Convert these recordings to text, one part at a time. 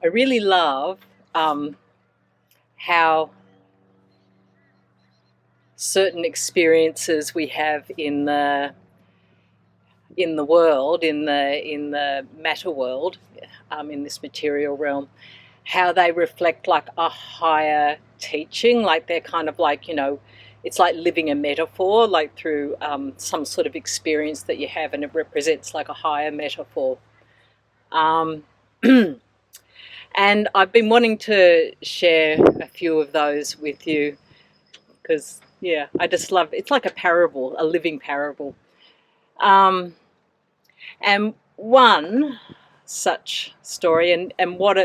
I really love how certain experiences we have in the world, in the matter world, in this material realm, how they reflect like a higher teaching, like they're kind of like, it's like living a metaphor, like through some sort of experience that you have, and it represents like a higher metaphor. Um, and I've been wanting to share a few of those with you because, yeah, I just love it's like a parable, a living parable. Um, and one such story, and what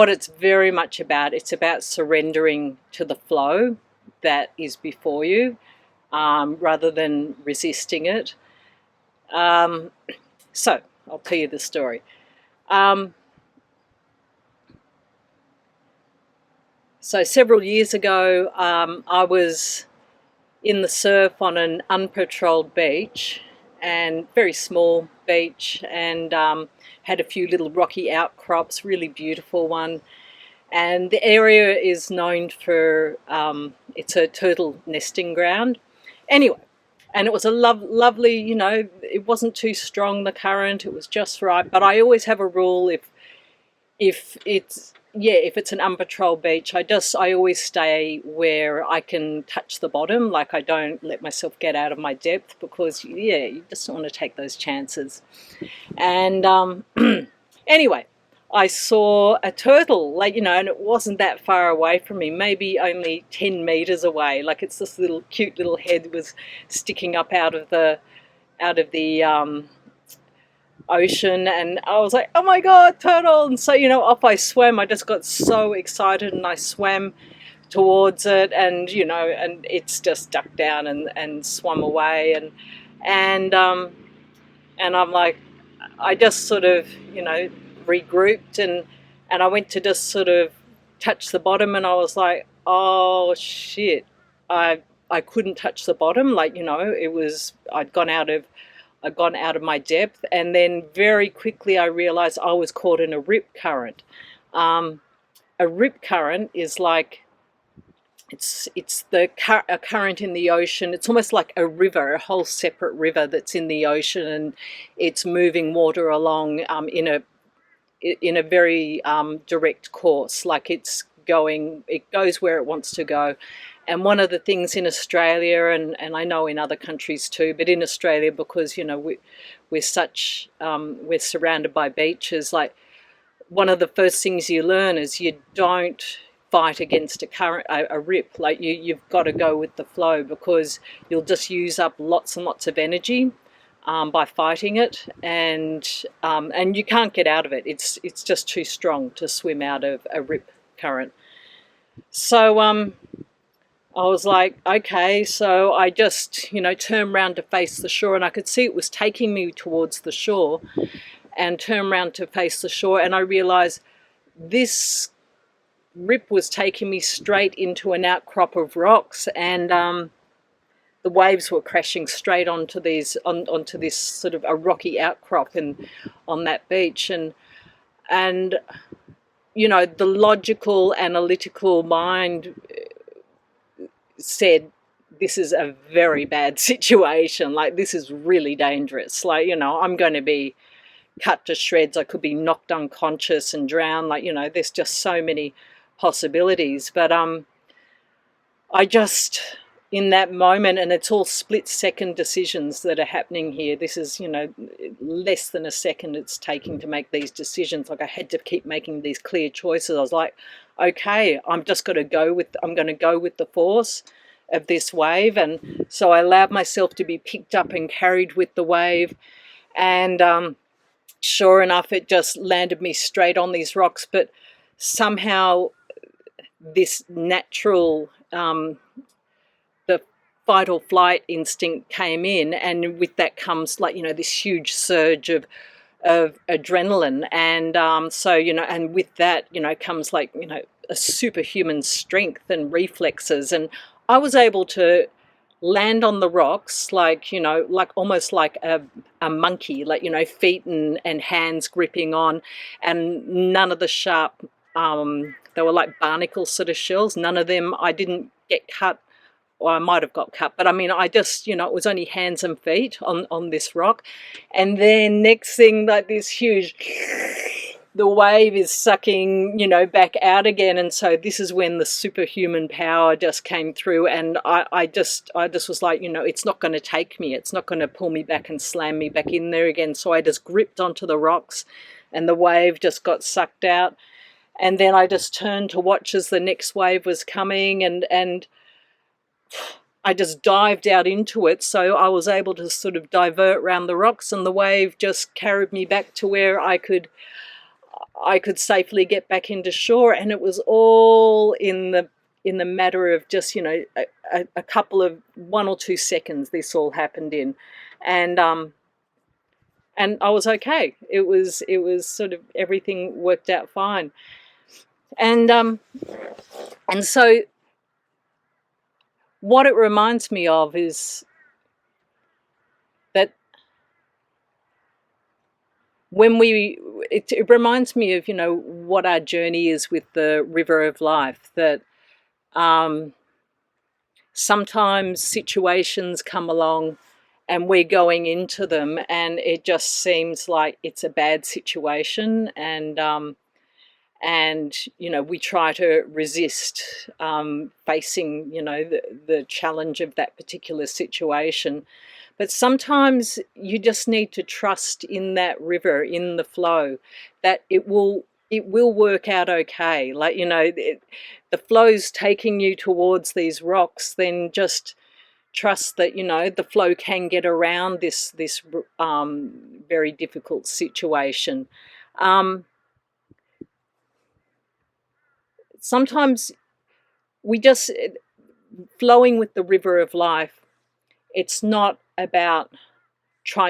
it's very much about, it's about surrendering to the flow that is before you, rather than resisting it. Um, so I'll tell you the story. Um, so several years ago, I was in the surf on an unpatrolled beach, and very small beach, and had a few little rocky outcrops, really beautiful one. And the area is known for it's a turtle nesting ground. Anyway, and it was a lovely, it wasn't too strong, the current, it was just right. But I always have a rule, if it's an unpatrolled beach, I always stay where I can touch the bottom. Like, I don't let myself get out of my depth, because you just don't want to take those chances. And anyway, I saw a turtle, and it wasn't that far away from me, maybe only 10 meters away. Like, it's this little cute little head was sticking up out of the ocean, and I was like, oh my god, turtle. And so, off I swam. I just got so excited, and I swam towards it, and it's just ducked down and swum away, and I'm like, I just sort of, regrouped, and I went to just sort of touch the bottom, and I was like, oh shit, I couldn't touch the bottom. Like, it was, I'd gone out of my depth, and then very quickly I realized I was caught in a rip current. A rip current is like, it's a current in the ocean. It's almost like a river, a whole separate river that's in the ocean, and it's moving water along in a very direct course. Like, it goes where it wants to go. And one of the things in Australia, and I know in other countries too, but in Australia, because we're surrounded by beaches, like, one of the first things you learn is you don't fight against a current, a rip. Like, you've got to go with the flow, because you'll just use up lots and lots of energy by fighting it, and you can't get out of it. It's just too strong to swim out of a rip current. So I was like, okay, so I just, turned around to face the shore, and I could see it was taking me towards the shore, and turned around to face the shore, and I realized this rip was taking me straight into an outcrop of rocks, and the waves were crashing straight onto this sort of a rocky outcrop on that beach, and the logical, analytical mind said, this is a very bad situation. Like, this is really dangerous. Like, I'm going to be cut to shreds. I could be knocked unconscious and drowned. Like, there's just so many possibilities. But I just, in that moment, and it's all split-second decisions that are happening here. This is, less than a second it's taking to make these decisions. Like, I had to keep making these clear choices. I was like, okay, I'm going to go with the force of this wave. And so I allowed myself to be picked up and carried with the wave. And sure enough, it just landed me straight on these rocks. But somehow this natural, the fight or flight instinct came in, and with that comes, like, this huge surge of adrenaline, and so, and with that, comes, like, a superhuman strength and reflexes. And I was able to land on the rocks, like, you know, like almost like a monkey, like, you know, feet and hands gripping on, and none of the sharp, they were like barnacle sort of shells, none of them, I didn't get cut, or I might have got cut, but I mean, I just, you know, it was only hands and feet on this rock. And then next thing, like this huge, the wave is sucking, you know, back out again. And so this is when the superhuman power just came through. And I just was like, you know, it's not going to take me. It's not going to pull me back and slam me back in there again. So I just gripped onto the rocks and the wave just got sucked out. And then I just turned to watch as the next wave was coming, and I just dived out into it, so I was able to sort of divert around the rocks, and the wave just carried me back to where I could safely get back into shore. And it was all in the matter of just, you know, a couple of 1 or 2 seconds. This all happened in, and I was okay. It was sort of, everything worked out fine, and so what it reminds me of is that when it reminds me of, you know, what our journey is with the river of life, that sometimes situations come along and we're going into them and it just seems like it's a bad situation, and you know, we try to resist facing, you know, the challenge of that particular situation. But sometimes you just need to trust in that river, in the flow, that it will work out okay. Like, you know, the flow's taking you towards these rocks, then just trust that, you know, the flow can get around this very difficult situation. Sometimes we just, flowing with the river of life, it's not about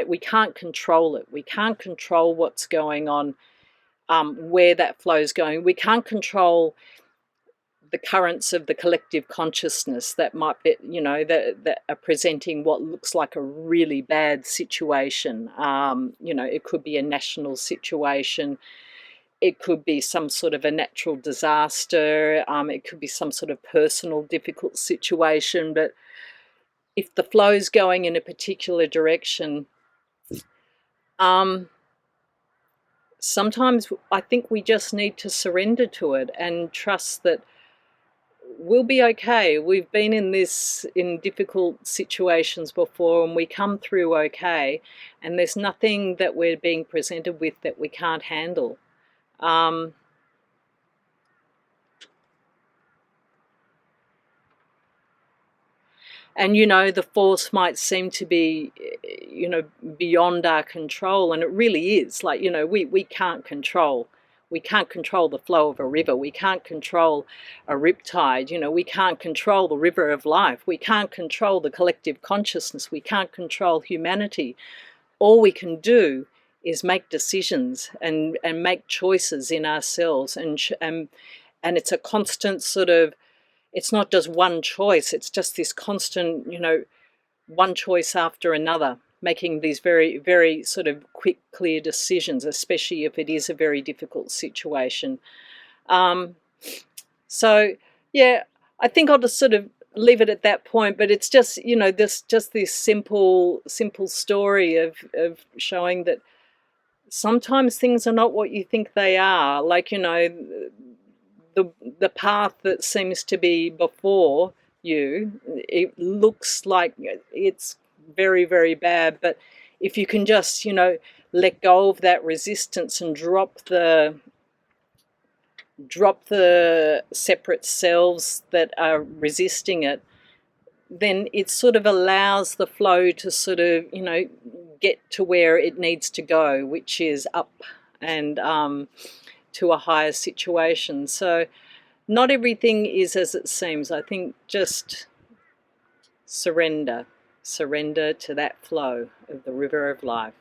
we can't control it. We can't control what's going on, where that flow is going. We can't control the currents of the collective consciousness that might be, you know, that are presenting what looks like a really bad situation. You know, it could be a national situation. It could be some sort of a natural disaster. It could be some sort of personal difficult situation. But if the flow's going in a particular direction, sometimes I think we just need to surrender to it and trust that we'll be okay. We've been in difficult situations before, and we come through okay. And there's nothing that we're being presented with that we can't handle. And, you know, the force might seem to be, you know, beyond our control, and it really is. Like, you know, we can't control. We can't control the flow of a river. We can't control a riptide. You know, we can't control the river of life. We can't control the collective consciousness. We can't control humanity. All we can do is make decisions and make choices in ourselves, and it's a constant sort of, it's not just one choice, it's just this constant, you know, one choice after another, making these very, very sort of quick, clear decisions, especially if it is a very difficult situation. So, yeah, I think I'll just sort of leave it at that point, but it's just, you know, this simple story of showing that sometimes things are not what you think they are. Like, you know, the path that seems to be before you, it looks like it's very, very bad, but if you can just, you know, let go of that resistance and drop the separate selves that are resisting it, then it sort of allows the flow to sort of, you know, get to where it needs to go, which is up and to a higher situation. So not everything is as it seems. I think just surrender to that flow of the river of life.